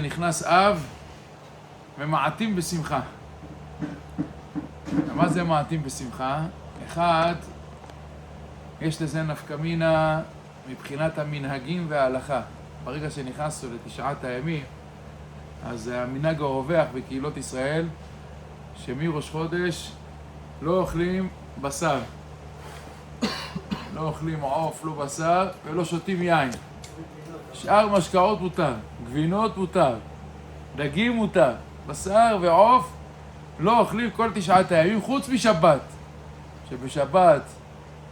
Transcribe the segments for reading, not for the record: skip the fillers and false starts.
נכנס אב ומעטים בשמחה. מה זה מעטים בשמחה? אחד, יש לזה נפקא מינה מבחינת המנהגים וההלכה. ברגע שנכנסנו לתשעת הימים, אז המנהג הרווח בקהילות ישראל שמראש חודש לא אוכלים בשר, לא אוכלים עוף, לא בשר ולא שותים יין. שאר משקאות מותר, גבינות מותר, דגים מותר, בשר ועוף לא אוכלים כל תשעת הימים חוץ משבת, שבשבת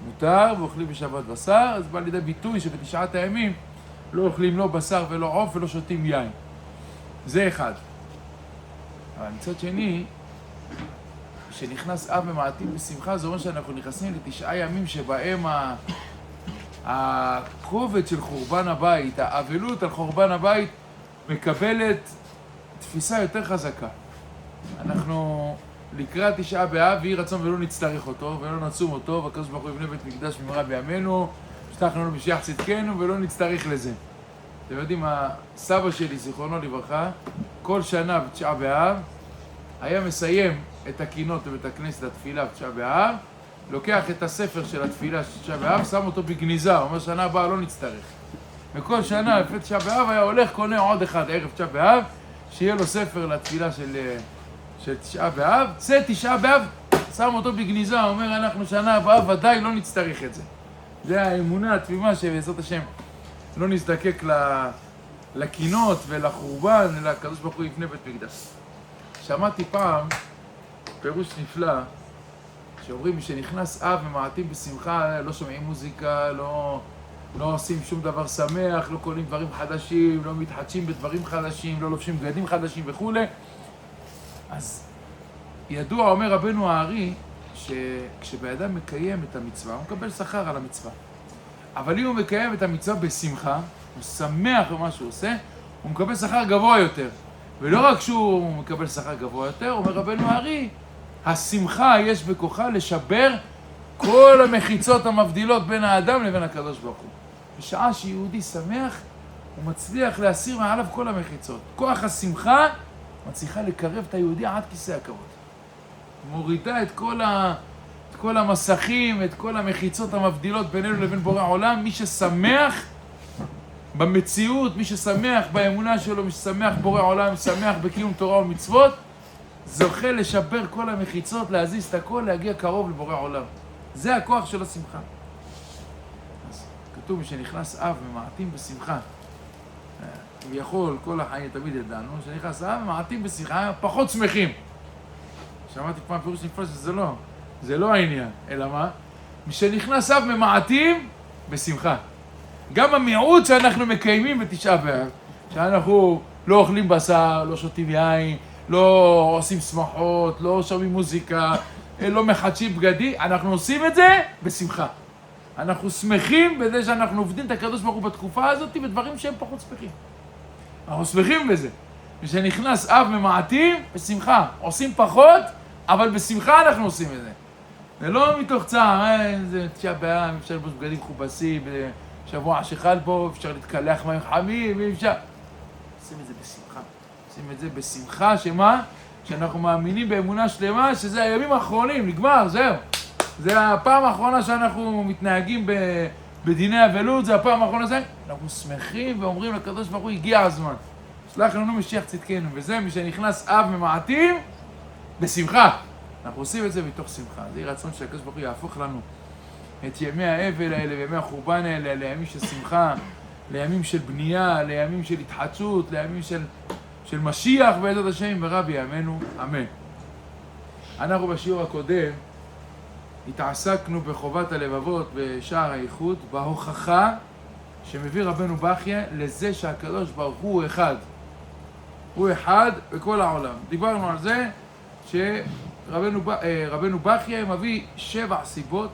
מותר ואוכלים בשבת בשר, אז בא לידי ביטוי שבתשעת הימים לא אוכלים לא בשר ולא עוף ולא שותים יין. זה אחד. אבל מצד שני, כשנכנס אב ומעטים בשמחה, זה אומר שאנחנו נכנסים לתשעה ימים שבהם הכובד של חורבן הבית, האבלות על חורבן הבית, מקבלת תפיסה יותר חזקה. אנחנו לקראת תשעה באב, יהי רצון ולא נצטרך אותו ולא נצום אותו, והקדוש ברוך הוא יבנה בית מקדש במהרה בימינו, ישלח לנו משיח צדקנו ולא נצטרך לזה. אתם יודעים, הסבא שלי, זיכרונו לברכה, כל שנה בתשעה באב היה מסיים את הקינות בבית הכנסת, התפילה בתשעה באב, לוקח את הספר של התפילה של תשעה באב, שם אותו בגניזה, אומר שנה הבאה לא נצטרך. וכל שנה לפני תשעה באב היה הולך, קונה עוד אחד ערב תשעה באב, שיהיה לו ספר לתפילה של תשעה באב, צא תשעה באב, שם אותו בגניזה, אומר אנחנו שנה הבאה ודאי לא נצטרך את זה. זה האמונה התמימה שבעזרת השם לא נזדקק לקינות ולחורבן, אלא הקדוש ברוך הוא יבנה בית מקדש. שמעתי פעם פירוש נפלא, שאומרים שנכנס אב ומעטים בשמחה, לא שומעים מוזיקה, לא עושים שום דבר שמח, לא קונים דברים חדשים, לא מתחדשים בדברים חדשים, לא לובשים בגדים חדשים וכו'. אז ידוע, אומר רבנו הארי, שכשבאדם מקיים את המצווה, הוא מקבל שכר על המצווה. אבל אם הוא מקיים את המצווה בשמחה, הוא שמח במה שהוא עושה, הוא מקבל שכר גבוה יותר. ולא רק שהוא מקבל שכר גבוה יותר, אומר רבנו הארי, השמחה יש בכוחה לשבר כל המחיצות המבדילות בין האדם לבין הקדוש ברוך הוא. בשעה שיהודי שמח, הוא מצליח להסיר מעליו כל המחיצות. כוח השמחה מצליחה לקרב את היהודי עד כיסא הכבוד. מורידה את כל המסכים, את כל המחיצות המבדילות בינינו לבין בורא העולם. מי ששמח במציאות, מי ששמח באמונה שלו, מי ששמח בורא העולם, שמח בקיום תורה ומצוות, זוכה לשבר כל המחיצות, להזיז את הכל, להגיע קרוב לבורא העולם. זה הכוח של השמחה. אז כתוב שנכנס אב ומעטים בשמחה. כביכול, כל החיים תמיד ידענו, שנכנס אב ומעטים בשמחה, פחות שמחים. שמעתי פעם פירוש נפלא זה לא העניין, אלא מה? משנכנס אב ומעטים בשמחה. גם המיעוט שאנחנו מקיימים בתשעה באב, שאנחנו לא אוכלים בשר, לא שותים יין, לא עושים שמחות, לא שומעים מוזיקה, לא מחדשים בגדים, אנחנו עושים את זה בשמחה. אנחנו שמחים בזה שאנחנו עובדים את הקדוש ברוך הוא בתקופה הזאת בדברים שהם פחות שמחים. אנחנו שמחים בזה. ושנכנס אב ממעטים, בשמחה. עושים פחות, אבל בשמחה אנחנו עושים את זה. זה לא מתוך צער, זה תשעה באב, אפשר לבוש בגדים מכובסים, בשבוע שחל בו, אפשר להתקלח מים חמים, אפשר. עושים את זה בשמחה. עושים את זה בשמחה, שמה? שאנחנו מאמינים באמונה שלמה, שזה הימים האחרונים, נגמר, זהו. זה הפעם האחרונה שאנחנו מתנהגים בדיני אבלות, זה הפעם האחרונה זה. אנחנו שמחים ואומרים לקדוש ברוך הוא, הגיע הזמן. שלח לנו משיח צדקנו, וזה מי שנכנס אב ממעטים בשמחה. אנחנו עושים את זה מתוך שמחה. זה רצון שהקדוש ברוך הוא יהפוך לנו את ימי האבל האלה וימי החורבן האלה לימים של שמחה, לימים של בנייה, לימים של התחדשות, לימים של משיח בעזרת השם במהרה בימינו, אמן. אנחנו בשיעור הקודם התעסקנו בחובת הלבבות בשער האיחוד, בהוכחה שמביא רבנו בכיה לזה שהקדוש ברוך הוא אחד. הוא אחד בכל העולם. דיברנו על זה שרבנו בכיה מביא 7 סיבות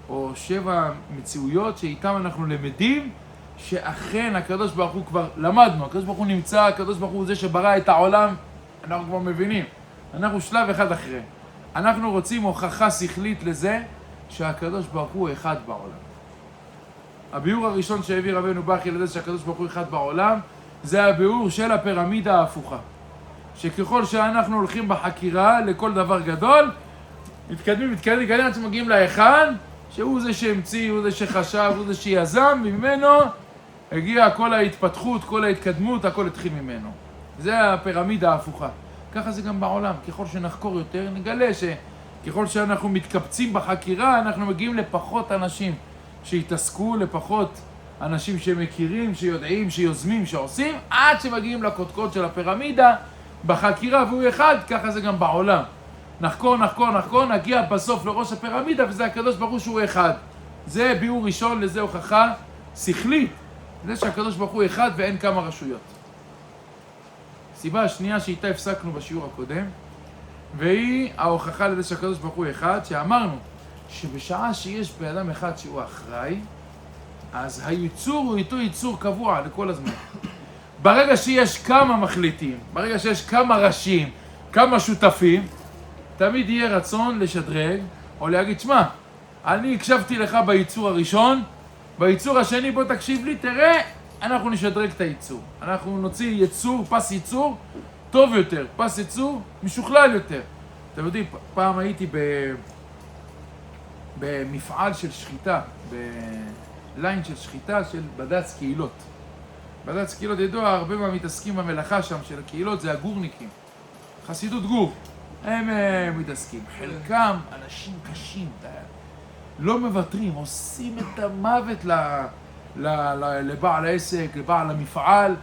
או 7 מציאויות שאיתם אנחנו למדים שאכן הקדוש ברוך הוא כבר למדנו, הקדוש ברוך הוא נמצא, הקדוש ברוך הוא זה שברא את העולם, אנחנו כבר מבינים. אנחנו שלב אחד אחרי. אנחנו רוצים הוכחה שכלית לזה שהקדוש ברוך הוא אחד בעולם. הביאור הראשון שהביא רבנו בכיה לזה שהקדוש ברוך הוא אחד בעולם, זה הביאור של הפירמידה ההפוכה. שככל שאנחנו הולכים בחקירה לכל דבר גדול, מתקדמים, עד שמגיעים לאחד, שהוא זה שהמציא, הוא זה שחשב, הוא זה שיזם, וממנו הגיעה כל ההתפתחות, כל ההתקדמות, הכל התחיל ממנו. זה הפירמידה ההפוכה. ככה זה גם בעולם. ככל שנחקור יותר, נגלה שככל שאנחנו מתקבצים בחקירה, אנחנו מגיעים לפחות אנשים שהתעסקו, לפחות אנשים שמכירים, שיודעים, שיוזמים, שעושים, עד שמגיעים לקודקוד של הפירמידה בחקירה, והוא אחד, ככה זה גם בעולם. נחקור, נגיע בסוף לראש הפירמידה, וזה הקדוש ברוך הוא שהוא אחד. זה ביאור ראשון, לזה הוכחה שכלית. זה שהקדוש ברוך הוא אחד ואין כמה רשויות. סיבה השנייה שאיתה הפסקנו בשיעור הקודם, והיא ההוכחה לזה שהקדוש ברוך הוא אחד, שאמרנו שבשעה שיש באדם אחד שהוא אחראי, אז הייצור הוא איתו ייצור קבוע לכל הזמן. ברגע שיש כמה מחליטים, ברגע שיש כמה ראשים, כמה שותפים, תמיד יהיה רצון לשדרג, או להגיד, שמע, אני הקשבתי לך בייצור הראשון, בייצור השני בוא תקשיב לי, תראה, אנחנו נשדרג את הייצור. אנחנו נוציא ייצור, פס ייצור, טוב יותר, פס ייצור, משוכלל יותר. אתם יודעים, פעם הייתי במפעל של שחיטה, בליין של שחיטה של בד"ץ קהילות. בד"ץ קהילות ידוע, הרבה מהמתעסקים במלאכה שם של הקהילות זה הגורניקים. חסידות גור. הם מתעסקים. חלקם אנשים קשים, לא מוותרים, עושים את המוות לבעל העסק, לבעל המפעל.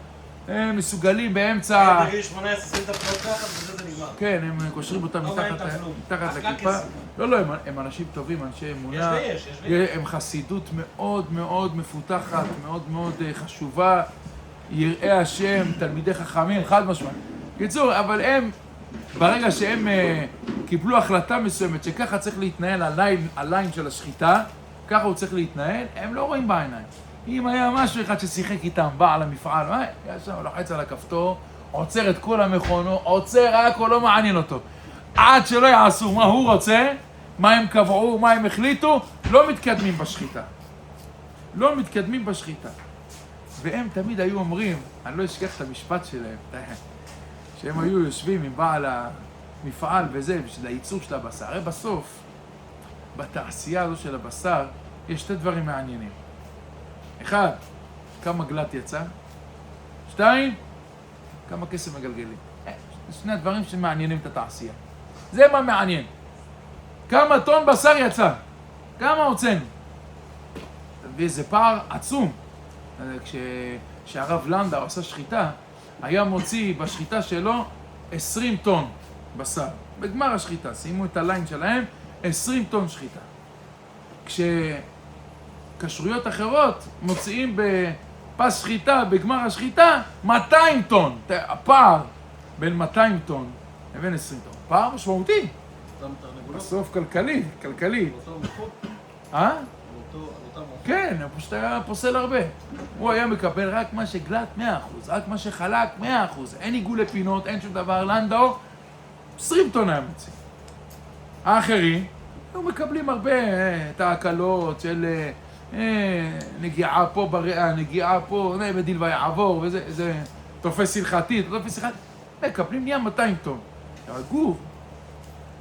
הם מסוגלים באמצע... בגיל 18 עושים את הפנות ככה וזה זה נגמר. כן, הם קושרים אותם מתחת לכיפה. לא, הם אנשים טובים, אנשי אמונה. הם חסידות מאוד מאוד מפותחת, מאוד מאוד חשובה. יראי השם, תלמידי חכמים, חד משמעית. קיצור, אבל הם, ברגע שהם קיבלו החלטה מסוימת שככה צריך להתנהל הליין של השחיטה, ככה הוא צריך להתנהל, הם לא רואים בעיניים. אם היה משהו אחד ששיחק איתם, בעל המפעל, ישר לוחץ על הכפתור, עוצר את כל המכונו, עוצר הכל, לא מעניין אותו. עד שלא יעשו מה הוא רוצה, מה הם קבעו, מה הם החליטו, לא מתקדמים בשחיטה. לא מתקדמים בשחיטה. והם תמיד היו אומרים, אני לא אשכח את המשפט שלהם, שהם היו יושבים עם בעל המפעל וזה, בשביל הייצור של הבשר. הרי בסוף, בתעשייה הזו של הבשר, יש שתי דברים מעניינים. אחד, כמה גלט יצא. שתיים, כמה כסף מגלגלים. שני הדברים שמעניינים את התעשייה. זה מה מעניין. כמה טון בשר יצא. כמה הוצאנו. וזה פער עצום. כשהרב לנדאו עשה שחיטה, היה מוציא בשחיטה שלו 20 טון בשר. בגמר השחיטה, סיימו את הליין שלהם, 20 טון שחיטה. כשרויות אחרות מוציאים בפס שחיטה, בגמר השחיטה, 200 טון. הפער בין 200 טון לבין 20 טון. פער משמעותי. בסוף כלכלי. כן, הוא פשוט היה פוסל הרבה. הוא היה מקבל רק מה שגלט 100%, רק מה שחלק 100%. אין עיגולי פינות, אין שום דבר. לנדאו, 20 טון היה מוציא. האחרים, היו מקבלים הרבה את ההקלות של נגיעה פה בריאה, נגיעה פה, בדיל ויעבור, וזה תופס הלכתית, מקבלים נהיה 200 טון. הגוף,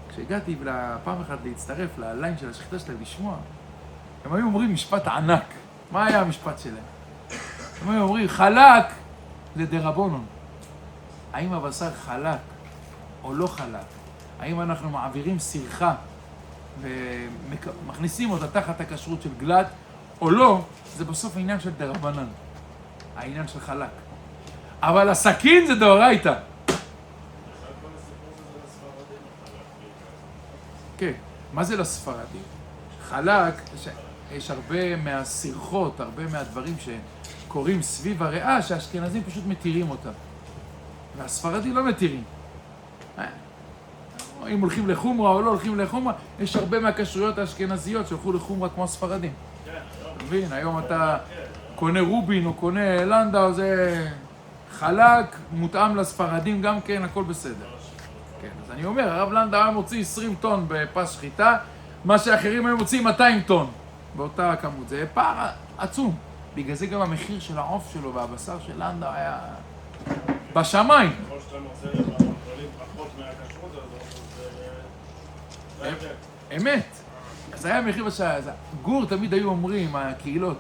כשהגעתי פעם אחת להצטרף לליין של השחיטה שלהם לשמוע, הם היו אומרים משפט ענק. מה היה המשפט שלהם? הם היו אומרים, חלק זה דרבנן. האם הבשר חלק או לא חלק? האם אנחנו מעבירים סרחה ומכניסים אותה תחת הכשרות של גלת או לא? זה בסוף העניין של דרבנן. העניין של חלק. אבל הסכין זה דאורייתא. כן, מה זה לספרדים? חלק, יש הרבה מהסרחות, הרבה מהדברים שקורים סביב הריאה, שהאשכנזים פשוט מתירים אותה. והספרדים לא מתירים. אם הולכים לחומרה או לא הולכים לחומרה, יש הרבה מהכשרויות האשכנזיות שהולכו לחומרה כמו הספרדים. אתה מבין? היום אתה קונה רובין או קונה לנדאו, זה חלק, מותאם לספרדים גם כן, הכל בסדר. כן, אז אני אומר, הרב לנדאו היה מוציא 20 טון בפס שחיטה, מה שאחרים היו מוציאים 200 טון באותה כמות. זה פער עצום. בגלל זה גם המחיר של העוף שלו והבשר של לנדאו היה בשמיים. ככל שאתה מוצא במרכולים פחות מהכשרות הזאת, זה ההבדל. אמת. אז היה מחיר בשעה. גור תמיד היו אומרים, הקהילות,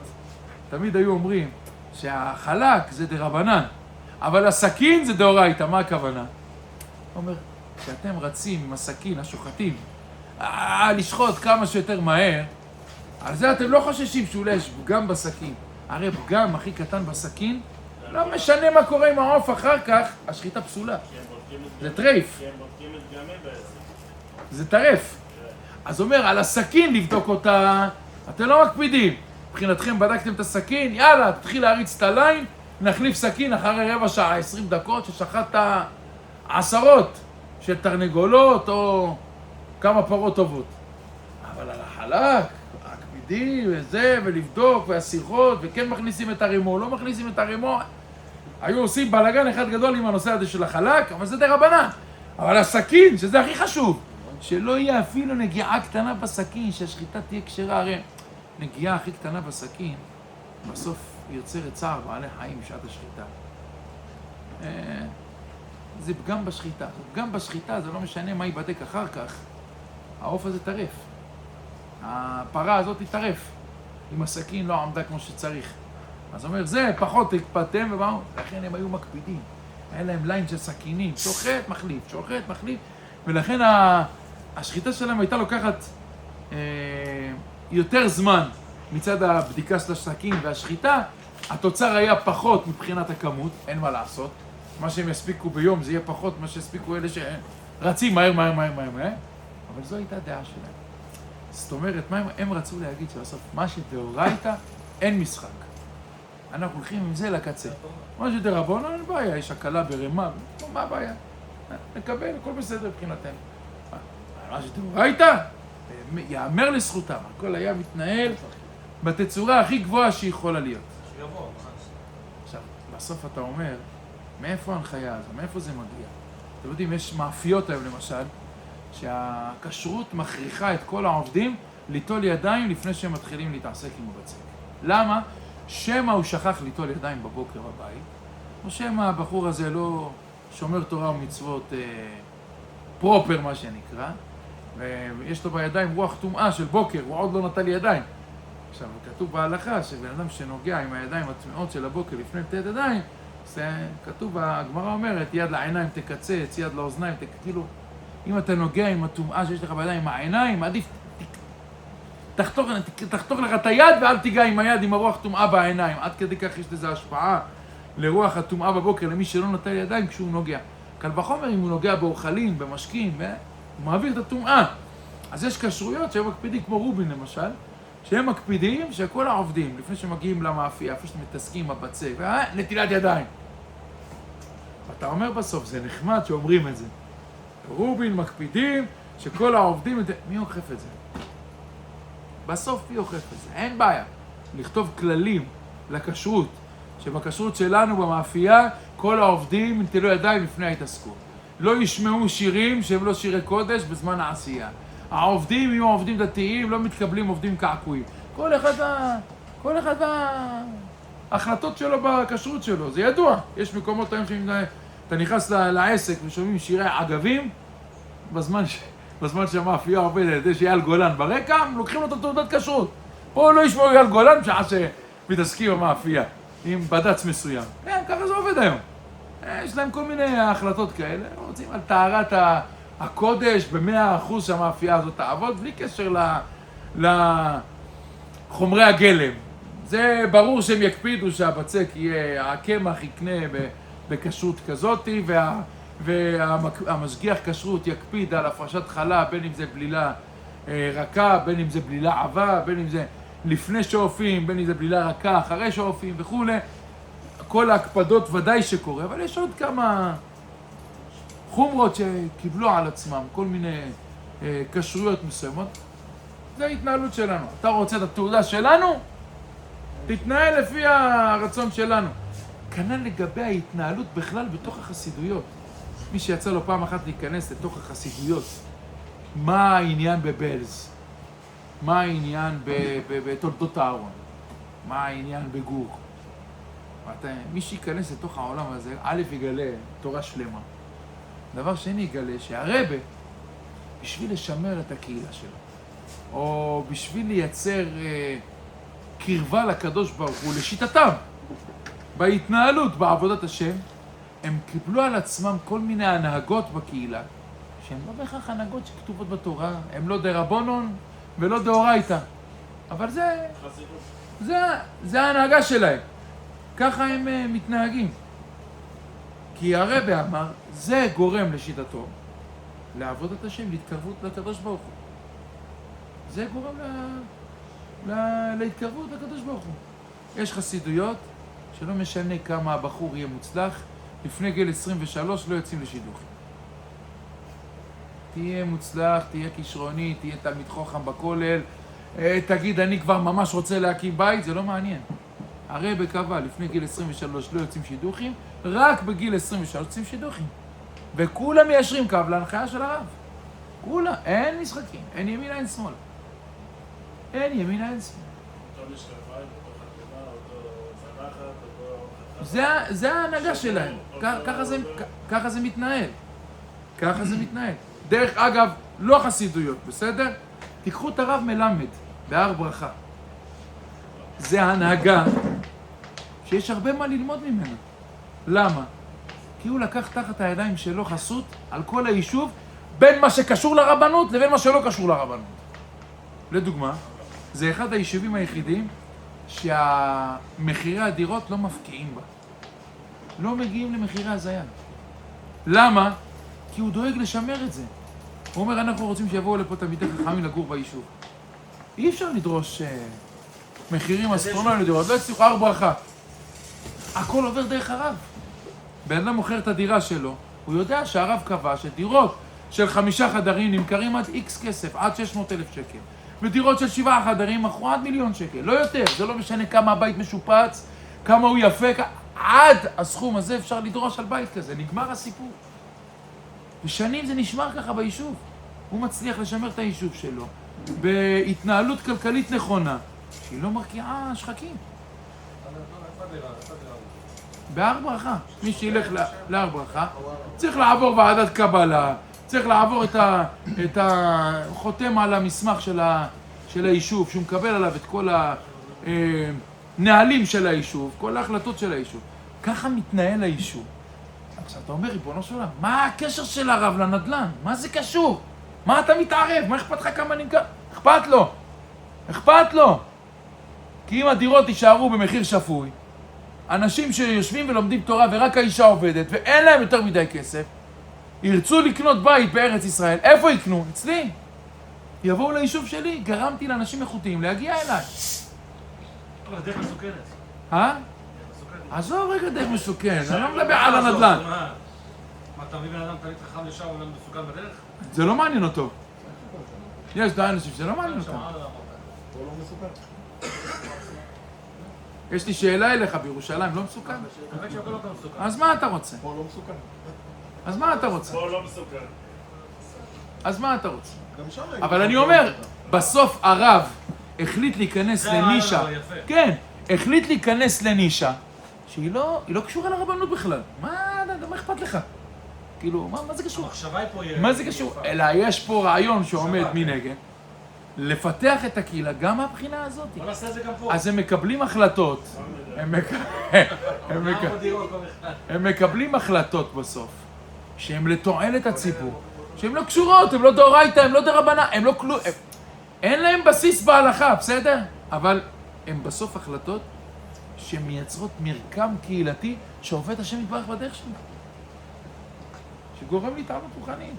תמיד היו אומרים שהחלק זה דרבנן, אבל הסכין זה דאורייתא. מה הכוונה? הוא אומר, כשאתם רצים עם הסכין, השוחטים, לשחוט כמה שיותר מהר, על זה אתם לא חוששים שאולי יש פגם בסכין. הרי פגם הכי קטן בסכין, לא משנה מה קורה עם העוף אחר כך, השחיטה פסולה. זה טרייף. כי הם בודקים מדגמים בעצם. זה טרף. אז אומר, על הסכין לבדוק אותה, אתם לא מקפידים. מבחינתכם בדקתם את הסכין, יאללה, תתחיל להריץ את הליין, נחליף סכין אחרי רבע שעה, 20 דקות, ששחטת עשרות של תרנגולות או כמה פרות טובות. אבל על החלק, הקפידים וזה, ולבדוק, והשיחות, וכן מכניסים את הרימו, לא מכניסים את הרימו. היו עושים בלגן אחד גדול עם הנושא הזה של החלק, אבל זה די רבנן. אבל הסכין, שזה הכי חשוב, שלא יהיה אפילו נגיעה קטנה בסכין, שהשחיטה תהיה כשרה. הרי נגיעה הכי קטנה בסכין, בסוף יוצרת צער בעלי חיים בשעת השחיטה. זה פגם בשחיטה. פגם בשחיטה, זה לא משנה מה ייבדק אחר כך. העוף הזה טרף. הפרה הזאת היא טרף. אם הסכין לא עמדה כמו שצריך. אז אומר, זה פחות הקפדתם ובאו. לכן הם היו מקפידים. היה להם ליין של סכינים. שוחט, מחליף, שוחט, מחליף. ולכן השחיטה שלהם הייתה לוקחת יותר זמן מצד הבדיקה של הסכין והשחיטה. התוצר היה פחות מבחינת הכמות, אין מה לעשות. מה שהם יספיקו ביום זה יהיה פחות מה שיספיקו אלה שרצים מהר. אבל זו הייתה הדעה שלהם. זאת אומרת, מה הם רצו להגיד שבסוף מה שדאורייתא אין משחק. אנחנו הולכים עם זה לקצה. מה שדרבנן אין בעיה, יש הקלה ברמה, מה הבעיה? נקבל, הכל בסדר מבחינתנו. מה שדאורייתא, יאמר לזכותם, הכל היה מתנהל בתצורה הכי גבוהה שיכולה להיות. עכשיו, בסוף אתה אומר, מאיפה ההנחיה הזו? מאיפה זה מגיע? אתם יודעים, יש מאפיות היום למשל, שהכשרות מכריחה את כל העובדים ליטול ידיים לפני שהם מתחילים להתעסק עם הבצק. למה? שמא הוא שכח ליטול ידיים בבוקר בבית, או שמא הבחור הזה לא שומר תורה ומצוות פרופר מה שנקרא, ויש לו בידיים רוח טומאה של בוקר, הוא עוד לא נטל ידיים. עכשיו, כתוב בהלכה שבן אדם שנוגע עם הידיים הטמאות של הבוקר לפני נטילת ידיים, כתוב, הגמרא אומרת, יד לעיניים תקצץ, יד לאוזניים כאילו, אם אתה נוגע עם הטומאה שיש לך בידיים עם העיניים, עדיף תחתוך לך את היד ואל תיגע עם היד עם הרוח טומאה בעיניים. עד כדי כך יש לזה השפעה לרוח הטומאה בבוקר למי שלא נטל ידיים כשהוא נוגע. קל וחומר אם הוא נוגע באוכלים, במשקים, הוא מעביר את הטומאה. אז יש כשרויות שהם מקפידים, כמו רובין למשל, שהם מקפידים שכל העובדים, לפני שמגיעים למאפייה, איפה שאתם מתעסקים עם הבצק, נטילת ידיים. ואתה אומר בסוף, זה נחמד שאומרים את זה. רובין מקפידים שכל העובדים... מי אוכף את זה? בסוף מי אוכף את זה? אין בעיה. לכתוב כללים לכשרות, שבכשרות שלנו במאפייה, כל העובדים נטילו ידיים לפני ההתעסקות. לא ישמעו שירים שהם לא שירי קודש בזמן העשייה. העובדים יהיו עובדים דתיים, לא מתקבלים עובדים קעקועים. כל אחד ההחלטות שלו בכשרות שלו, זה ידוע. יש מקומות היום שאתה נכנס לעסק ושומעים שירי עגבים, בזמן שהמאפייה עובדת, יש אייל גולן ברקע, לוקחים לו את תעודת כשרות. פה לא ישמעו אייל גולן בשעה שמתעסקים במאפייה, עם בד"ץ מסוים. כן, ככה זה עובד היום. יש להם כל מיני החלטות כאלה, רוצים על טהרת הקודש ב100% שהמאפייה הזאת תעבוד, בלי קשר לחומרי הגלם. זה ברור שהם יקפידו שהבצק יהיה, הקמח יקנה בכשרות כזאת, והמשגיח כשרות יקפיד על הפרשת חלה, בין אם זה בלילה רכה, בין אם זה בלילה עבה, בין אם זה לפני שואפים, בין אם זה בלילה רכה, אחרי שואפים וכו'. כל ההקפדות ודאי שקורה, אבל יש עוד כמה חומרות שקיבלו על עצמם, כל מיני כשרויות מסוימות. זה ההתנהלות שלנו. אתה רוצה את התעודה שלנו? תתנהל לפי הרצון שלנו. כנ"ל לגבי ההתנהלות בכלל בתוך החסידויות. מי שיצא לו פעם אחת להיכנס לתוך החסידויות, מה העניין בבלז? מה העניין בתולדות הארון? מה העניין בגור. מי שייכנס לתוך העולם הזה, א' יגלה תורה שלמה. דבר שני יגלה שהרבה, בשביל לשמר את הקהילה שלו, או בשביל לייצר קרבה לקדוש ברוך הוא, לשיטתם, בהתנהלות, בעבודת השם, הם קיבלו על עצמם כל מיני הנהגות בקהילה, שהן לא בהכרח הנהגות שכתובות בתורה, הן לא דרבנון ולא דאורייתא, אבל זה ההנהגה שלהם, ככה הם מתנהגים. כי הרבי אמר, זה גורם לשיטתו, לעבודת השם, להתקרבות לקדוש ברוך הוא. זה גורם להתקרבות לקדוש ברוך הוא. יש חסידויות שלא משנה כמה הבחור יהיה מוצלח, לפני גיל 23 לא יוצאים לשידוכים. תהיה מוצלח, תהיה כישרוני, תהיה תלמיד חכם בכולל, תגיד אני כבר ממש רוצה להקים בית, זה לא מעניין. הרבי קבע לפני גיל 23 לא יוצאים שידוכים, רק בגיל 23 יוצאים שידוכים. וכולם מיישרים קו להנחיה של הרב. כולם, אין משחקים, אין ימינה, אין שמאל. אין ימינה, אין שמאל. אותו משקפיים, אותו חתימה, אותו צלחת, אותו... זה ההנהגה שלהם, ככה זה מתנהל. ככה זה מתנהל. דרך אגב, לא חסידויות, בסדר? תיקחו את הרב מלמד בהר ברכה. זה ההנהגה שיש הרבה מה ללמוד ממנו. למה? כי הוא לקח תחת הידיים שלו חסות על כל היישוב, בין מה שקשור לרבנות לבין מה שלא קשור לרבנות. לדוגמה, זה אחד היישובים היחידים שהמחירי הדירות לא מפקיעים בה. לא מגיעים למחירי הזיין. למה? כי הוא דואג לשמר את זה. הוא אומר, אנחנו רוצים שיבואו לפה תלמידי חכמים לגור ביישוב. אי אפשר לדרוש מחירים אסטרונומיים לדירות, לא הצליחו הר ברכה. הכל עובר דרך הרב. בן אדם מוכר את הדירה שלו, הוא יודע שהרב קבע שדירות של 5 חדרים נמכרים עד X כסף, עד 600,000 שקל. ודירות של 7 חדרים מכרו עד 1,000,000 שקל, לא יותר. זה לא משנה כמה הבית משופץ, כמה הוא יפה, עד הסכום הזה אפשר לדרוש על בית כזה, נגמר הסיפור. ושנים זה נשמר ככה ביישוב. הוא מצליח לשמר את היישוב שלו בהתנהלות כלכלית נכונה, שהיא לא מרקיעה שחקים. בהר ברכה. מי שילך להר ברכה, צריך לעבור ועדת קבלה, צריך לעבור את חותם על המסמך של היישוב, שהוא מקבל עליו את כל הנהלים של היישוב, כל ההחלטות של היישוב. ככה מתנהל היישוב. עכשיו אתה אומר, ריבונו של עולם, מה הקשר של הרב לנדל"ן? מה זה קשור? מה אתה מתערב? מה אכפת לך כמה נמכר? אכפת לו. אכפת לו. כי אם הדירות יישארו במחיר שפוי, אנשים שיושבים ולומדים תורה ורק האישה עובדת ואין להם יותר מדי כסף, ירצו לקנות בית בארץ ישראל, איפה יקנו? אצלי. יבואו ליישוב שלי, גרמתי לאנשים איכותיים להגיע אליי. אבל דרך מסוכנת. עזוב רגע דרך מסוכן, אני לא מדבר על הנדל"ן. מה, אתה מביא בן אדם תלמיד חכם לשם, הוא לא מסוכן בדרך? זה לא מעניין אותו. יש די אנשים שזה לא מעניין אותם. הוא לא מסוכן. יש לי שאלה אליך, בירושלים לא מסוכן? באמת שהכל לא מסוכן. אז מה אתה רוצה? פה לא מסוכן. אז מה אתה רוצה? פה לא מסוכן. אז מה אתה רוצה? גם שם... אבל אני אומר, בסוף הרב החליט להיכנס לנישה. כן, החליט להיכנס לנישה שהיא לא קשורה לרבנות בכלל. מה אכפת לך? כאילו, מה זה קשור? המחשבה היא פה... מה זה קשור? אלא יש פה רעיון שעומד מנגד, לפתח את הקהילה גם מהבחינה הזאת. בוא נעשה את זה גם פה. אז הם מקבלים החלטות, הם מקבלים החלטות בסוף, שהן לתועלת הציבור, שהן לא קשורות, הן לא דאורייתא, הן לא דרבנן, הן לא כלום, אין להם בסיס בהלכה, בסדר? אבל הן בסוף החלטות שמייצרות מרקם קהילתי שעובד השם יתברך בדרך שלו, שגורם להתעלות רוחנית.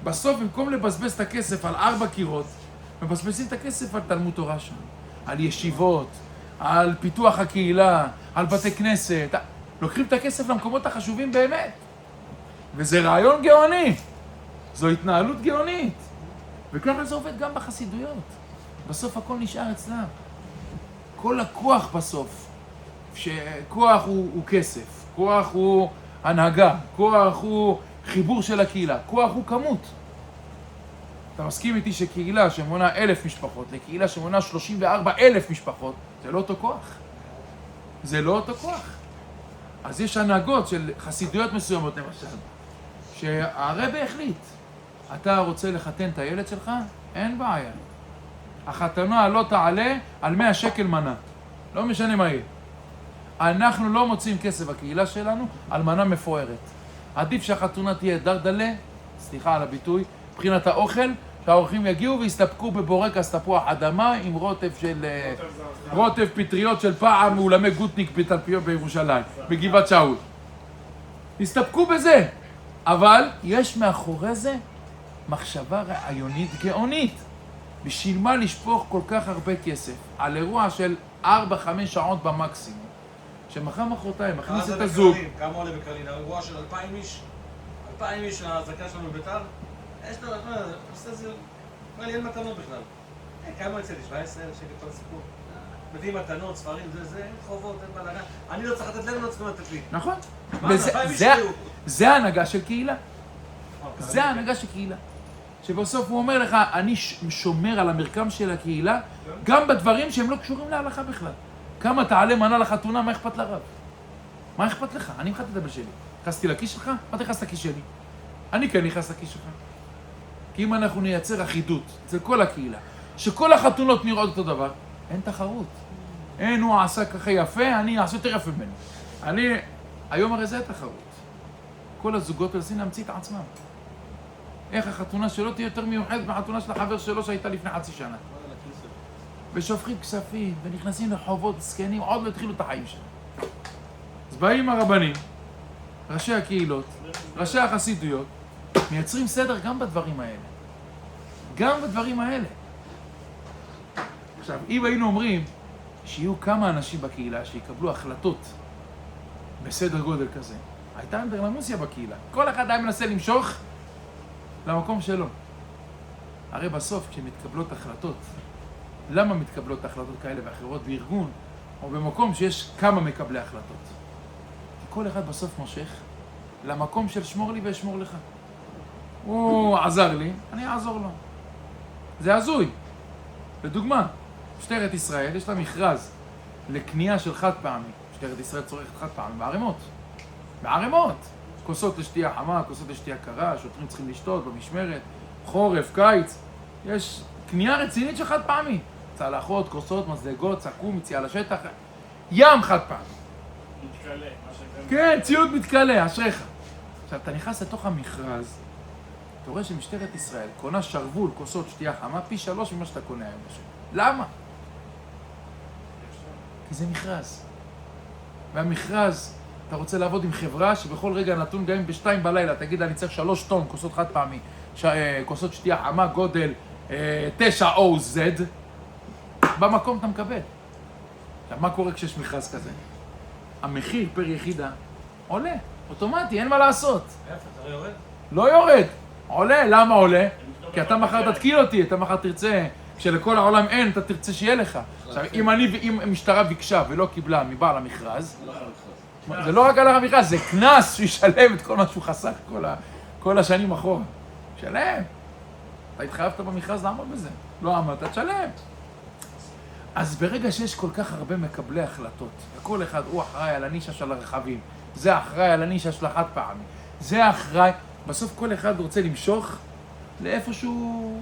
בסוף, במקום לבזבז את הכסף על 4 קירות, מבזבזים את הכסף על תלמוד תורה שם, על ישיבות, על פיתוח הקהילה, על בתי כנסת. לוקחים את הכסף למקומות החשובים באמת. וזה רעיון גאוני. זו התנהלות גאונית. וככה זה עובד גם בחסידויות. בסוף הכל נשאר אצלם. כל הכוח בסוף, שכוח הוא כסף, כוח הוא הנהגה, כוח הוא חיבור של הקהילה, כוח הוא כמות. אתה מסכים איתי שקהילה שמונה 1,000 משפחות, לקהילה שמונה 34,000 משפחות, זה לא אותו כוח. זה לא אותו כוח. אז יש הנהגות של חסידויות מסוימות, למשל, שהרבי החליט, אתה רוצה לחתן את הילד שלך? אין בעיה. החתנה לא תעלה על 100 שקל מנה. לא משנה מה יהיה. אנחנו לא מוצאים כסף בקהילה שלנו על מנה מפוארת. עדיף שהחתונה תהיה דרדלה, סליחה על הביטוי, מבחינת האוכל, שהאורחים יגיעו ויסתפקו בבורקס תפוח אדמה עם רוטב פטריות של פעם מאולמי גוטניק בתלפיות בירושלים, בגבעת שאול. הסתפקו בזה, אבל יש מאחורי זה מחשבה רעיונית גאונית. בשביל מה לשפוך כל כך הרבה כסף על אירוע של 4-5 שעות במקסימום, שמחר מחרתיים מכניס את הזוג. כמה עולה בקרלין? אירוע של 2,000 איש? 2,000 איש להזקה שלנו בביתר? יש לו, עושה את זה, אומר לי, אין מתנות בכלל. כמה יוצא לי? 17,000 שקל כל הסיפור. מביאים מתנות, ספרים, זה, אין חובות, אין בלגן. אני לא צריך לתת להם, לא צריכים לתת לי. נכון. מה, 2,000 איש זה ההנהגה של קהילה. זה ההנהגה של קהילה. שבסוף הוא אומר לך, אני שומר על המרקם של הקהילה, גם בדברים שהם לא קשורים להלכה בכלל. כמה תעלה מנה לחתונה, מה אכפת לרב? מה אכפת לך? אני מחטט את הבן שלי. נכנסתי לכיס שלך? מה תכנס לכיס שלי? אני כן נכנס לכיס שלך. כי אם אנחנו נייצר אחידות אצל כל הקהילה, שכל החתונות נראות אותו דבר, אין תחרות. אין, הוא עשה ככה יפה, אני אעשה יותר יפה ממנו. היום הרי זה התחרות. כל הזוגות מנסים להמציא את עצמם. איך החתונה שלו תהיה יותר מיוחדת מהחתונה של החבר שלו שהייתה לפני חצי שנה. ושופכים כספים, ונכנסים לחובות זקנים, עוד לא התחילו את החיים שלהם. אז באים הרבנים, ראשי הקהילות, ראשי החסידויות, מייצרים סדר גם בדברים האלה. גם בדברים האלה. עכשיו, אם היינו אומרים שיהיו כמה אנשים בקהילה שיקבלו החלטות בסדר גודל כזה, הייתה אנדרלמוסיה בקהילה. כל אחד היה מנסה למשוך למקום שלו. הרי בסוף כשמתקבלות החלטות, למה מתקבלות החלטות כאלה ואחרות בארגון או במקום שיש כמה מקבלי החלטות? כי כל אחד בסוף מושך למקום של שמור לי ואשמור לך. הוא עזר לי, אני אעזור לו. זה הזוי. לדוגמה, משטרת ישראל יש לה מכרז לקנייה של חד פעמי. משטרת ישראל צורכת חד פעמי בערימות. בערימות. כוסות לשתייה חמה, כוסות לשתייה קרה, שוטרים צריכים לשתות במשמרת, חורף, קיץ. יש קנייה רצינית של חד פעמי. צלחות, כוסות, מזלגות, צעקו, מציאה לשטח. ים חד פעמי. מתקלה, מה שקרה. כן, ציוד מתקלה, אשריך. עכשיו, אתה נכנס לתוך המכרז, אתה רואה שמשטרת ישראל קונה שרוול, כוסות, שתייה חמה, פי 3 ממה שאתה קונה היום בשביל. למה? כי זה מכרז. והמכרז, אתה רוצה לעבוד עם חברה שבכל רגע נתון, גם אם ב2 בלילה, תגיד לה, אני צריך 3 טון, כוסות חד פעמי, כוסות שתייה חמה, גודל 9 OZ, במקום אתה מקבל. עכשיו, מה קורה כשיש מכרז כזה? המחיר פר יחידה עולה, אוטומטי, אין מה לעשות. איפה, אתה לא יורד? לא יורד, עולה. למה עולה? כי אתה מחר תתקיל אותי, אתה מחר תרצה, כשלכל העולם אין, אתה תרצה שיהיה לך. עכשיו, אם המשטרה ביקשה ולא קיבלה מבעל המכרז, זה לא רק על המכרז, זה כנס שישלם את כל מה שהוא חסך כל השנים אחורה. שלם. אתה התחייבת במכרז לעמוד בזה. לא עמדת, תשלם. אז ברגע שיש כל כך הרבה מקבלי החלטות, וכל אחד הוא אחראי על הנישה של הרכבים, זה אחראי על הנישה של החד פעמי, זה אחראי, בסוף כל אחד רוצה למשוך לאיפה שהוא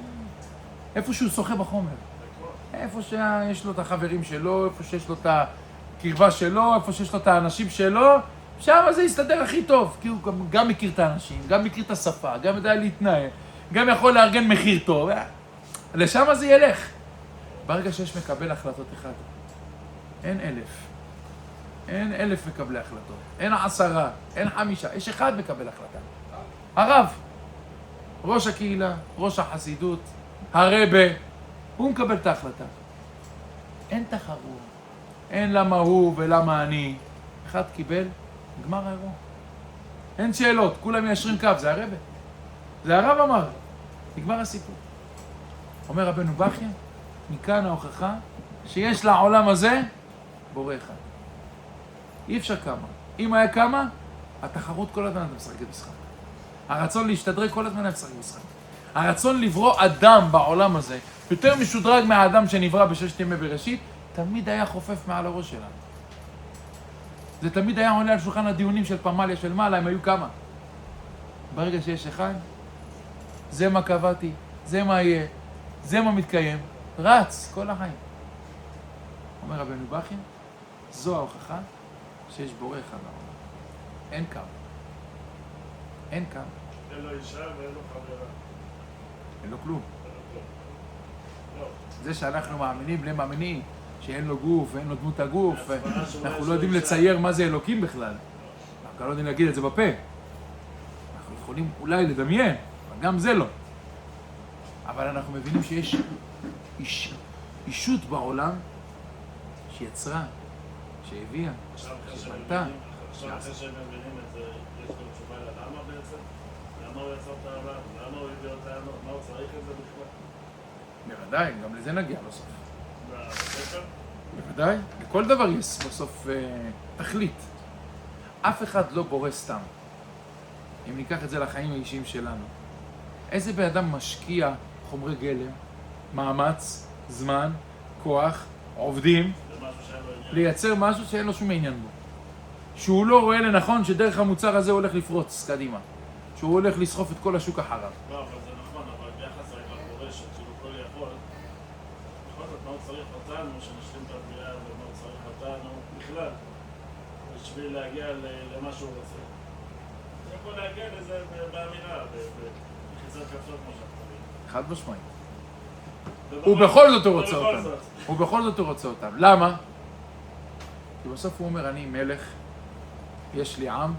שוחה בחומר. איפה שיש לו את החברים שלו, איפה שיש לו את הקרבה שלו, איפה שיש לו את האנשים שלו, שם זה יסתדר הכי טוב, כי הוא גם מכיר את האנשים, גם מכיר את השפה, גם יודע להתנהל, גם יכול לארגן מחיר טוב, לשם זה ילך. ברגע שיש מקבל החלטות אחד, אין 1,000. אין 1,000 מקבלי החלטות. אין 10, אין 5, יש אחד מקבל החלטה. הרב, ראש הקהילה, ראש החסידות, הרבה, הוא מקבל את ההחלטה. אין תחרות. אין למה הוא ולמה אני. אחד קיבל, נגמר האירוע. אין שאלות, כולם מיישרים קו, זה הרבה. זה הרב אמר, נגמר הסיפור. אומר רבנו בכיה, מכאן ההוכחה שיש לעולם הזה בורא אחד. אי אפשר כמה. אם היה כמה, התחרות כל הזמן אתה משחק משחק. הרצון להשתדרג כל הזמן אתה משחק משחק. הרצון לברוא אדם בעולם הזה, יותר משודרג מהאדם שנברא בששת ימי בראשית, תמיד היה חופף מעל הראש שלנו. זה תמיד היה עולה על שולחן הדיונים של פמליה של מעלה, הם היו כמה. ברגע שיש אחד, זה מה קבעתי, זה מה יהיה, זה מה מתקיים, רץ כל החיים. אומר רבנו בכי, זו ההוכחה שיש בורא אחד בעולם. אין קו. אין קו. אין לו אישה ואין לו חברה. אין לו כלום. אין לו כלום. לא. זה שאנחנו מאמינים, בני מאמינים, שאין לו גוף ואין לו דמות הגוף, הסברה שאולי אנחנו יש לא לו יודעים אישה. לצייר מה זה אלוקים בכלל. אנחנו לא יודעים להגיד את זה בפה. אנחנו יכולים אולי לדמיין, אבל גם זה לא. אבל אנחנו מבינים שיש אישות בעולם שיצרה, שהביאה, עכשיו אחרי שהם שבנתה. מבינים- עכשיו אחרי שהם מבינים את זה, יש לו תשובה ללמה בעצם? למה הוא יצר את העולם? למה הוא הביא אותנו? מה הוא צריך את זה בכלל? בוודאי, גם לזה נגיע בסוף. בספר? בוודאי, לכל דבר יש בסוף תכלית. אף אחד לא בורא סתם. אם ניקח את זה לחיים האישיים שלנו. איזה בן אדם משקיע חומרי גלם, מאמץ, זמן, כוח, עובדים, זה משהו שאין לו עניין. לייצר משהו שאין לו שום עניין בו. שהוא לא רואה לנכון שדרך המוצר הזה הוא הולך לפרוץ קדימה. שהוא הולך לסחוף את כל השוק אחריו. לא, אבל זה נכון, אבל ביחס רק לבורא שכאילו כל יכול, בכל זאת, מה הוא צריך אותנו, שנשלים את הבריאה, ומה הוא צריך אותנו בכלל, בשביל להגיע למה שהוא רוצה. זה יכול להגיע לזה באמירה, בחיצת כפתור כמו שאנחנו אומרים. חד משמעית. ובכל זאת הוא רוצה ובכל אותם. זאת. ובכל זאת הוא רוצה אותם. למה? כי בסוף הוא אומר, אני מלך, יש לי עם,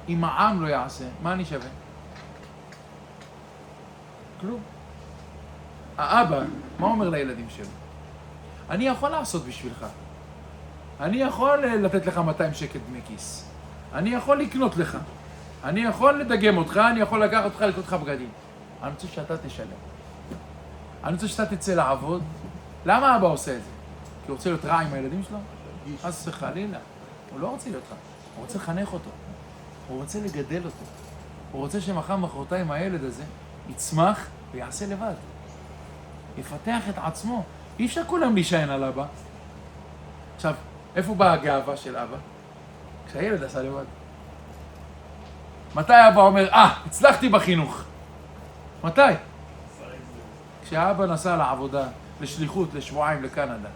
אם העם לא יעשה, מה אני שווה? כלום. האבא, מה אומר לילדים שלו? אני יכול לעשות בשבילך. אני יכול לתת לך 200 שקל דמי כיס. אני יכול לקנות לך. אני יכול לדגם אותך, אני יכול לקחת אותך לקנות לך בגדים. אני רוצה שאתה תשלם. אני רוצה שאתה תצא לעבוד. למה אבא עושה את זה? כי הוא רוצה להיות רע עם הילדים שלו? חס וחלילה. הוא לא רוצה להיות רע. הוא רוצה לחנך אותו. הוא רוצה לגדל אותו. הוא רוצה שמחר מחרתיים הילד הזה יצמח ויעשה לבד. יפתח את עצמו. אי אפשר כולם להישען על אבא. עכשיו, איפה באה הגאווה של אבא? כשהילד עשה לבד. מתי אבא אומר, הצלחתי בחינוך? מתי? כשהאבא נסע לעבודה, לשליחות, לשבועיים לקנדה.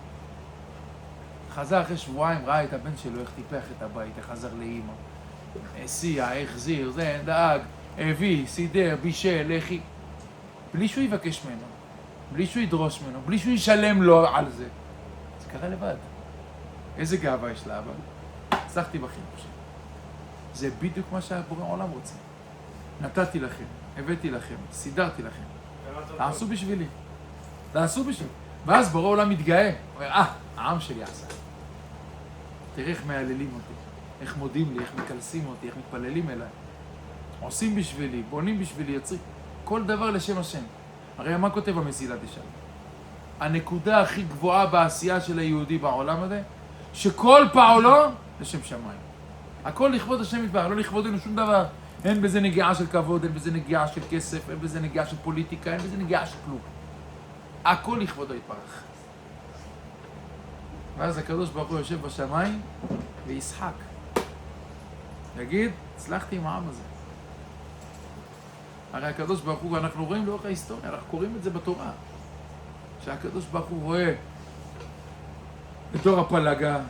חזר אחרי שבועיים, ראה את הבן שלו, איך טיפח את הבית, איך חזר לאמא. הסיע, החזיר, זה, דאג, הביא, סידר, בישל, לכי. בלי שהוא יבקש ממנו, בלי שהוא ידרוש ממנו, בלי שהוא ישלם לו על זה. זה קרה לבד. איזה גאווה יש לאבא? הצלחתי בחינוך שלי. זה בדיוק מה שהבורא העולם רוצה. נתתי לכם, הבאתי לכם, סידרתי לכם. תעשו בשבילי. תעשו בשבילי. ואז בורא העולם מתגאה. אומר, העם שלי עשה. תראה איך מהללים אותי, איך מודים לי, איך מקלסים אותי, איך מתפללים אליי. עושים בשבילי, בונים בשבילי, יוצרים. כל דבר לשם השם. הרי מה כותב המסילת ישרים? הנקודה הכי גבוהה בעשייה של היהודי בעולם הזה, שכל פעולו לשם שמיים. הכל לכבוד השם יתברך, לא לכבודנו שום דבר. אין בזה נגיעה של כבוד, אין בזה נגיעה של כסף, אין בזה נגיעה של פוליטיקה, אין בזה נגיעה של כלום. הכל לכבודו יתברך. ואז הקדוש ברוך הוא יושב בשמיים וישחק. יגיד, הצלחתי עם העם הזה. הרי הקדוש ברוך הוא, אנחנו רואים לאורך ההיסטוריה, אנחנו קוראים את זה בתורה. שהקדוש ברוך הוא רואה את דור הפלגה, את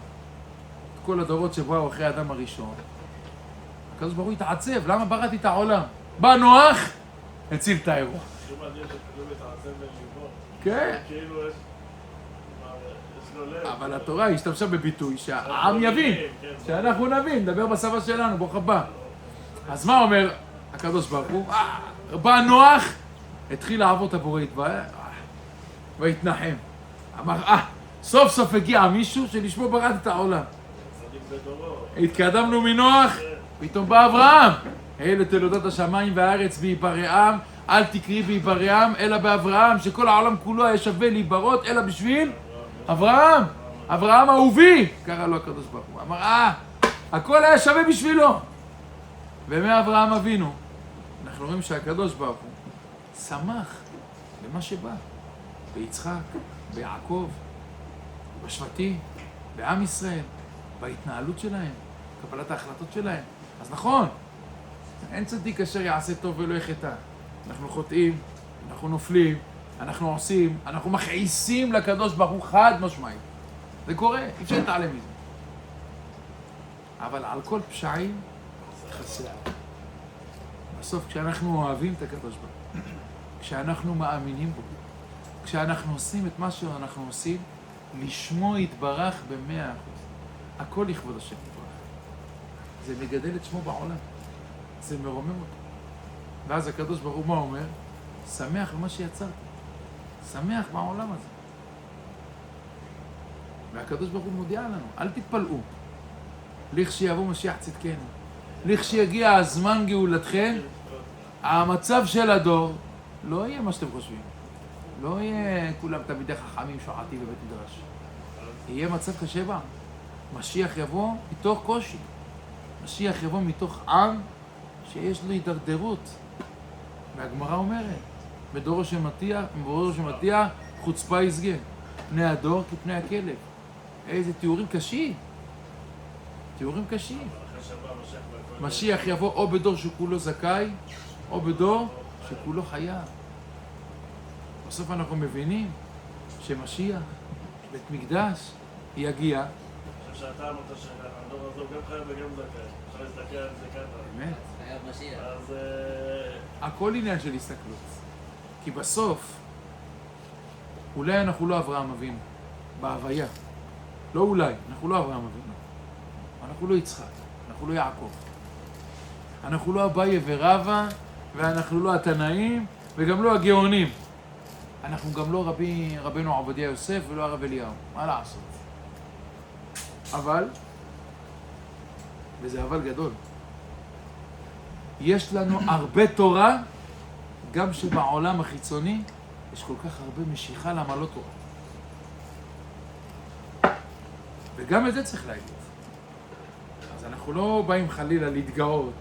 כל הדורות שבאו אחרי האדם הראשון. הקדוש ברוך הוא התעצב, למה בראתי את העולם? בא נוח, הציל את האירוע. שוב מעניין שכתוב את העצב בליבו. כן. כאילו יש לו לב. אבל התורה השתמשה בביטוי שהעם יבין, שאנחנו נבין, נדבר בשפה שלנו, ברוך הבא. אז מה אומר הקדוש ברוך הוא? בא נוח, התחיל לעבוד את הבורא יתברך, והתנחם. אמר, סוף סוף הגיע מישהו שלשמו ברד את העולם. צדיק בדורו. התקדמנו מנוח, פתאום בא אברהם. אלה תולדות השמיים והארץ בהיברעם, אל תקראי בהיברעם, אלא באברהם, שכל העולם כולו היה שווה להיברות, אלא בשביל אברהם. אברהם אהובי, קרא לו הקדוש ברוך הוא. אמר, הכל היה שווה בשבילו. ומאברהם אבינו, אנחנו רואים שהקדוש ברוך הוא שמח במה שבא. ביצחק, ביעקב. בשבטים, בעם ישראל, בהתנהלות שלהם, קבלת ההחלטות שלהם. אז נכון, אין צדיק אשר יעשה טוב ולא יחטא. אנחנו חוטאים, אנחנו נופלים, אנחנו עושים, אנחנו מכעיסים לקדוש ברוך הוא חד משמעית. זה קורה, אי אפשר להתעלם מזה. אבל על כל פשעים חסר. בסוף כשאנחנו אוהבים את הקדוש ברוך הוא, כשאנחנו מאמינים בו, כשאנחנו עושים את מה שאנחנו עושים, לשמו יתברך ב100%. הכל לכבוד השם יתברך. זה מגדל את שמו בעולם. זה מרומם אותו. ואז הקדוש ברוך הוא מה אומר? שמח במה שיצרתי. שמח בעולם הזה. והקדוש ברוך הוא מודיע לנו, אל תתפלאו. לכשיבוא משיח צדקנו. לכשיגיע הזמן גאולתכם, המצב של הדור לא יהיה מה שאתם חושבים. לא יהיה כולם תלמידי חכמים שוחטים בבית מדרש. יהיה מצב קשה בה. משיח יבוא מתוך קושי. משיח יבוא מתוך עם שיש לו הידרדרות. והגמרא אומרת, בדורו של מתיה חוצפה יסגה. פני הדור כפני הכלב. איזה תיאורים קשים. תיאורים קשים. משיח יבוא או בדור שכולו זכאי, או בדור שכולו חייב. בסוף אנחנו מבינים שמשיח, בית מקדש, יגיע. אני חושב שאתה אמרת שהדור הזה גם חייב וגם זכאי. אפשר להסתכל על זה ככה. באמת. חייב משיח. אז הכל עניין של הסתכלות. כי בסוף, אולי אנחנו לא אברהם אבינו, בהוויה. לא אולי, אנחנו לא אברהם אבינו. אנחנו לא יצחק, אנחנו לא יעקב. אנחנו לא אביי ורבא, ואנחנו לא התנאים, וגם לא הגאונים. אנחנו גם לא רבינו עובדיה יוסף ולא הרב אליהו. מה לעשות? אבל, וזה אבל גדול, יש לנו הרבה תורה, גם שבעולם החיצוני יש כל כך הרבה משיכה למה לא תורה. וגם את זה צריך להגיד. אז אנחנו לא באים חלילה להתגאות,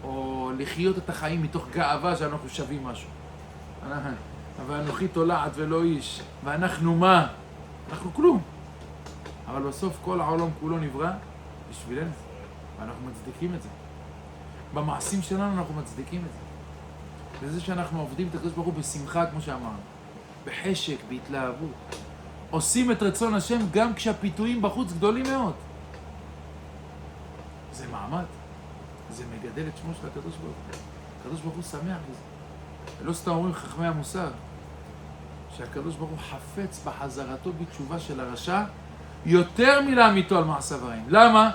או לחיות את החיים מתוך גאווה שאנחנו שווים משהו. אבל אנוכי תולעת ולא איש, ואנחנו מה? אנחנו כלום. אבל בסוף כל העולם כולו נברא בשבילנו, ואנחנו מצדיקים את זה. במעשים שלנו אנחנו מצדיקים את זה. וזה שאנחנו עובדים את הקדוש ברוך הוא בשמחה, כמו שאמרנו, בחשק, בהתלהבות. עושים את רצון השם גם כשהפיתויים בחוץ גדולים מאוד. זה מעמד. זה מגדל את שמו של הקדוש ברוך הוא. הקדוש ברוך הוא שמח בזה. ולא סתם אומרים חכמי המוסר, שהקדוש ברוך הוא חפץ בחזרתו בתשובה של הרשע, יותר מלהמיתו על מעשיו הרעים. למה?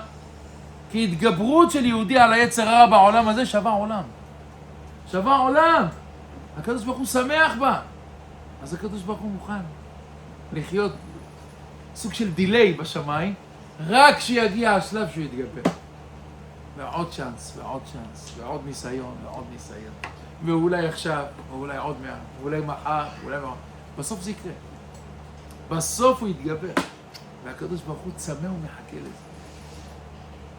כי התגברות של יהודי על היצר הרע בעולם הזה שווה עולם. שווה עולם. הקדוש ברוך הוא שמח בה. אז הקדוש ברוך הוא מוכן לחיות סוג של דיליי בשמיים, רק שיגיע השלב שהוא יתגבר. ועוד צ'אנס, ועוד צ'אנס, ועוד ניסיון, ועוד ניסיון. ואולי עכשיו, ואולי עוד מעט, ואולי מחר, ואולי מחר. בסוף זה יקרה. בסוף הוא יתגבר. והקדוש ברוך הוא צמא ומחכה לזה.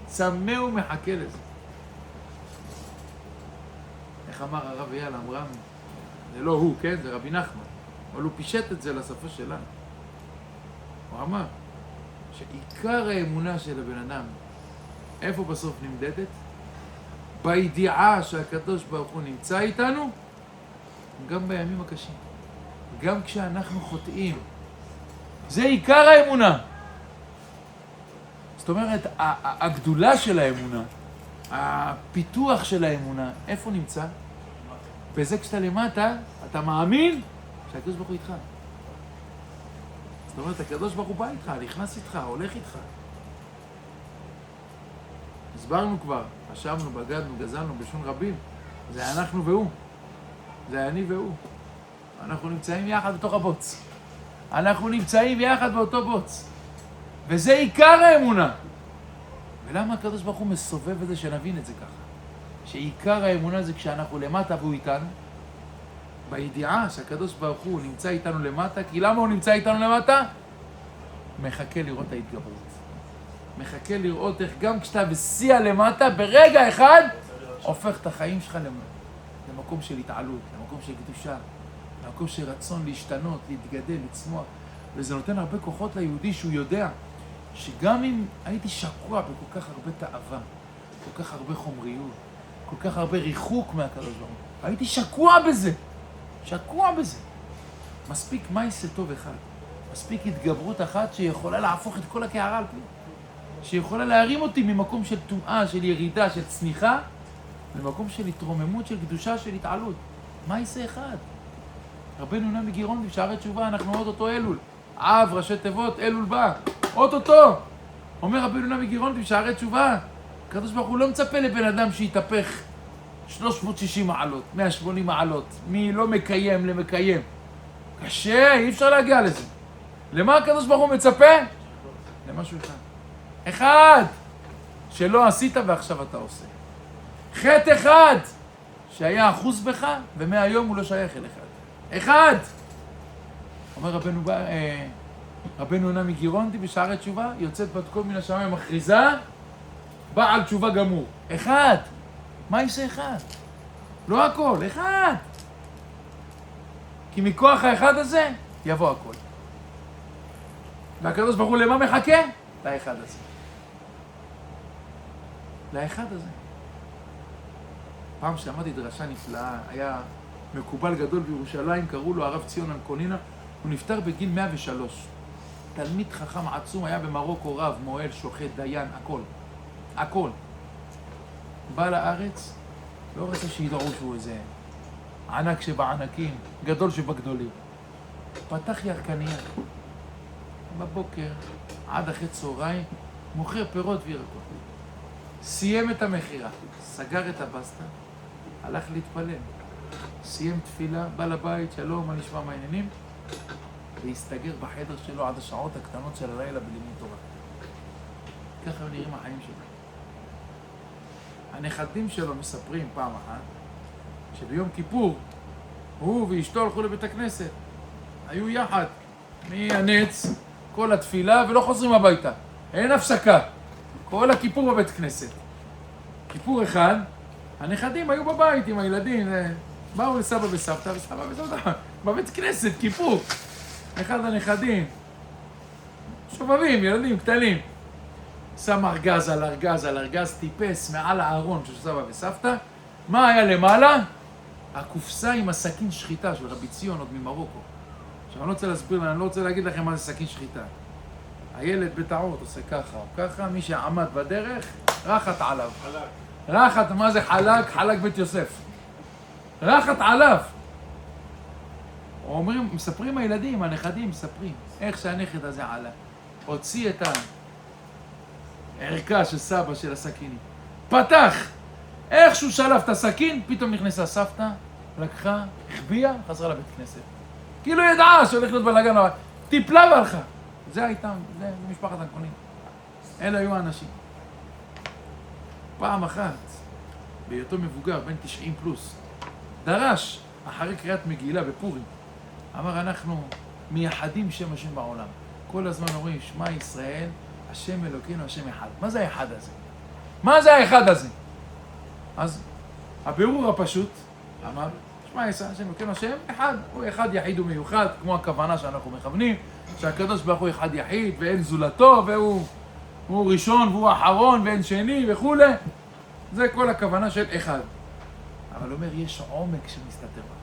צמא ומחכה לזה. איך אמר הרב אייל אמרם? זה לא הוא, כן? זה רבי נחמן. אבל הוא פישט את זה לשפה שלנו. הוא אמר שעיקר האמונה של הבן אדם, איפה בסוף נמדדת? בידיעה שהקדוש ברוך הוא נמצא איתנו, גם בימים הקשים. גם כשאנחנו חוטאים. זה עיקר האמונה. זאת אומרת, הגדולה של האמונה, הפיתוח של האמונה, איפה נמצא? בזה כשאתה למטה, אתה מאמין שהקדוש ברוך הוא איתך. זאת אומרת, הקדוש ברוך הוא בא איתך, נכנס איתך, הולך איתך. הסברנו כבר, חשבנו, בגדנו, גזלנו בשון רבים. זה אנחנו והוא. זה אני והוא. אנחנו נמצאים יחד בתוך הבוץ. אנחנו נמצאים יחד באותו בוץ. וזה עיקר האמונה. ולמה הקדוש ברוך הוא מסובב את זה שנבין את זה ככה? שעיקר האמונה זה כשאנחנו למטה והוא איתנו. בידיעה שהקדוש ברוך הוא נמצא איתנו למטה, כי למה הוא נמצא איתנו למטה? מחכה לראות ההתגברות. מחכה לראות איך גם כשאתה בשיא למטה, ברגע אחד, הופך את החיים שלך למקום של התעלות, למקום של קדושה, למקום של רצון להשתנות, להתגדל, לצמוח. וזה נותן הרבה כוחות ליהודי שהוא יודע שגם אם הייתי שקוע בכל כך הרבה תאווה, כל כך הרבה חומריות, כל כך הרבה ריחוק מהקדוש ברוך הוא, הייתי שקוע בזה. מספיק מייסה טוב אחד, מספיק התגברות אחת שיכולה להפוך את כל הקערה על פי, שיכולה להרים אותי ממקום של טומאה, של ירידה, של צניחה, למקום של התרוממות, של קדושה, של התעלות. מייסה אחד. רבנו יונה מגירון בשערי תשובה, אנחנו אוטוטו אלול. אב, ראשי תיבות, אלול בא. אוטוטו. אומר רבנו יונה מגירון בשערי תשובה, הקדוש ברוך הוא לא מצפה לבן אדם שיתהפך 360 מעלות, 180 מעלות, מלא מקיים למקיים. קשה, אי אפשר להגיע לזה. למה הקדוש ברוך הוא מצפה? למשהו אחד שלא עשית ועכשיו אתה עושה. חטא אחד שהיה אחוז בך ומהיום הוא לא שייך אליך. אחד. אומר רבנו יונה מגירונטי בשערי תשובה, יוצאת בת קול מן השמיים, מכריזה, בעל תשובה גמור. אחד. מה יעשה אחד? לא הכל, אחד. כי מכוח האחד הזה יבוא הכל. והקדוש ברוך הוא למה מחכה? לאחד הזה. לאחד הזה. פעם שלמדתי דרשה נפלאה, היה מקובל גדול בירושלים, קראו לו הרב ציון אנקונינה, הוא נפטר בגיל 103. תלמיד חכם עצום, היה במרוקו רב, מועל, שוחט, דיין, הכל. בא לארץ, לא רצה שידעו שהוא איזה ענק שבענקים, גדול שבגדולים. פתח ירקניה, בבוקר, עד אחרי צהריים, מוכר פירות וירקות. סיים את המחירה, סגר את הבסטה, הלך להתפלל. סיים תפילה, בא לבית, שלום, מה נשמע, מה העניינים? והסתגר בחדר שלו עד השעות הקטנות של הלילה בלימוד תורה. ככה נראים החיים שלו. הנכדים שלו מספרים פעם אחת, שביום כיפור, הוא ואשתו הלכו לבית הכנסת. היו יחד, מהנץ, כל התפילה, ולא חוזרים הביתה. אין הפסקה. כל הכיפור בבית כנסת. כיפור אחד, הנכדים היו בבית עם הילדים, באו לסבא וסבתא, בבית כנסת, כיפור. אחד הנכדים, שובבים, ילדים קטנים. שם ארגז על ארגז, טיפס מעל הארון של סבא וסבתא. מה היה למעלה? הקופסה עם הסכין שחיטה של רבי ציון עוד ממרוקו. עכשיו אני לא רוצה להסביר, אני לא רוצה להגיד לכם מה זה סכין שחיטה. הילד בטעות עושה ככה או ככה, מי שעמד בדרך, רחת עליו. רחת, מה זה חלק? חלק בית יוסף. רחת עליו. אומרים, מספרים הילדים, הנכדים מספרים, איך שהנכד הזה עלה. הוציא את הערכה של סבא של הסכינים. פתח! איך שהוא שלף את הסכין, פתאום נכנסה סבתא, לקחה, החביאה, חזרה לבית כנסת. כאילו ידעה שהולך להיות בלגן, טיפלה והלכה. זה הייתה, זה משפחת אנקונים. אלה היו האנשים. פעם אחת, בהיותו מבוגר, בן 90 פלוס, דרש, אחרי קריאת מגילה בפורים, אמר, אנחנו מייחדים שם השם בעולם. כל הזמן אומרים, שמע ישראל, השם אלוקינו, השם אחד. מה זה האחד הזה? מה זה האחד הזה? אז הבירור הפשוט אמר, שמע ישראל, השם אלוקינו, השם אחד. הוא אחד יחיד ומיוחד, כמו הכוונה שאנחנו מכוונים, שהקדוש ברוך הוא אחד יחיד, ואין זולתו, והוא ראשון והוא אחרון, ואין שני וכו'. זה כל הכוונה של אחד. אבל הוא אומר, יש עומק שמסתתר בה.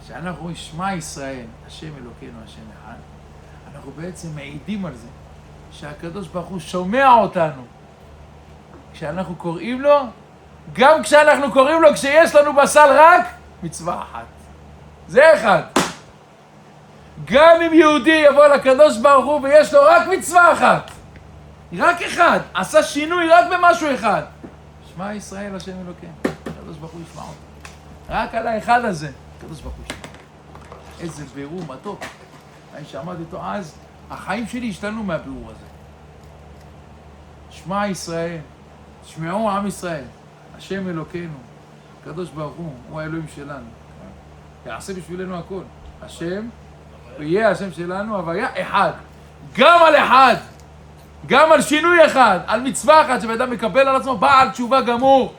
שאנחנו רואים שמע ישראל, השם אלוקינו, השם אחד, אנחנו בעצם מעידים על זה שהקדוש ברוך הוא שומע אותנו כשאנחנו קוראים לו, גם כשאנחנו קוראים לו כשיש לנו בסל רק מצווה אחת. זה אחד. גם אם יהודי יבוא לקדוש ברוך הוא ויש לו רק מצווה אחת, רק אחד, עשה שינוי רק במשהו אחד, שמע ישראל, השם אלוקינו, הקדוש ברוך הוא ישמע אותנו. רק על האחד הזה הקדוש ברוך הוא ישמע. איזה בירור מתוק. אני שעמד איתו אז, החיים שלי השתנו מהבירור הזה. שמע ישראל, שמעו עם ישראל, השם אלוקינו, הקדוש ברוך הוא האלוהים שלנו. יעשה בשבילנו הכל. השם, ויהיה השם שלנו, הוויה אחד. גם על אחד, גם על שינוי אחד, על מצווה אחת שבאדם מקבל על עצמו, בעל תשובה גמור.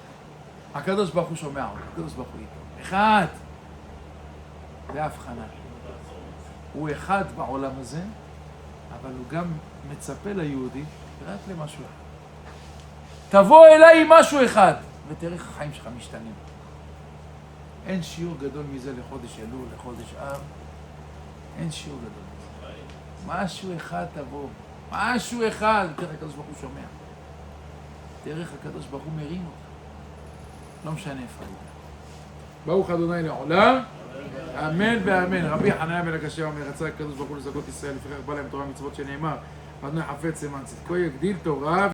הקדוש ברוך הוא שומע אותו, הקדוש ברוך הוא איתו. אחד. זה ההבחנה. הוא אחד בעולם הזה, אבל הוא גם מצפה ליהודי רק למשהו אחד. תבוא אליי עם משהו אחד, ותראה איך החיים שלך משתנים. אין שיעור גדול מזה לחודש אלול, לחודש אב. אין שיעור גדול מזה. משהו אחד תבוא. משהו אחד. תראה איך הקדוש ברוך הוא שומע. תראה איך הקדוש ברוך הוא מרים אותך. לא משנה איפה היית. ברוך ה' לעולם. אמן ואמן. רבי חנניה בן הקשיא אומר, רצה הקדוש ברוך הוא לזכות ישראל, לפיכך בא להם תורה ומצוות שנאמר, אדוני חפץ למען צדקו, יגדיל תורה